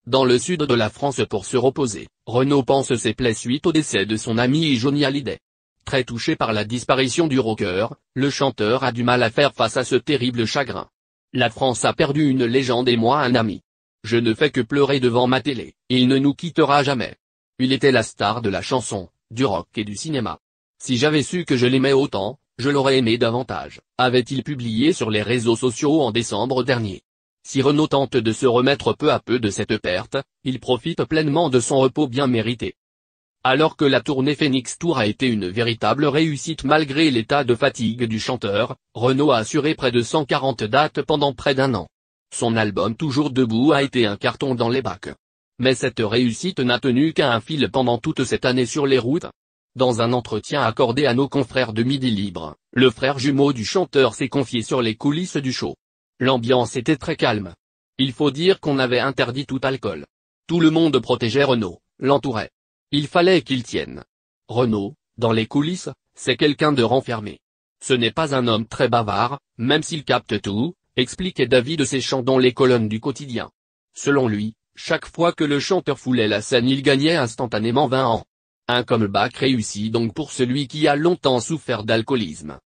Dans le sud de la France pour se reposer, Renaud panse ses plaies suite au décès de son ami Johnny Hallyday. Très touché par la disparition du rocker, le chanteur a du mal à faire face à ce terrible chagrin. La France a perdu une légende et moi un ami. Je ne fais que pleurer devant ma télé, et il ne nous quittera jamais. Il était la star de la chanson, du rock et du cinéma. Si j'avais su que je l'aimais autant, je l'aurais aimé davantage, avait-il publié sur les réseaux sociaux en décembre dernier. Si Renaud tente de se remettre peu à peu de cette perte, il profite pleinement de son repos bien mérité. Alors que la tournée Phoenix Tour a été une véritable réussite malgré l'état de fatigue du chanteur, Renaud a assuré près de 140 dates pendant près d'un an. Son album Toujours debout a été un carton dans les bacs. Mais cette réussite n'a tenu qu'à un fil pendant toute cette année sur les routes. Dans un entretien accordé à nos confrères de Midi Libre, le frère jumeau du chanteur s'est confié sur les coulisses du show. L'ambiance était très calme. Il faut dire qu'on avait interdit tout alcool. Tout le monde protégeait Renaud, l'entourait. Il fallait qu'il tienne. Renaud, dans les coulisses, c'est quelqu'un de renfermé. Ce n'est pas un homme très bavard, même s'il capte tout, expliquait David Séchant dans les colonnes du quotidien. Selon lui, chaque fois que le chanteur foulait la scène il gagnait instantanément 20 ans. Un comeback réussi donc pour celui qui a longtemps souffert d'alcoolisme.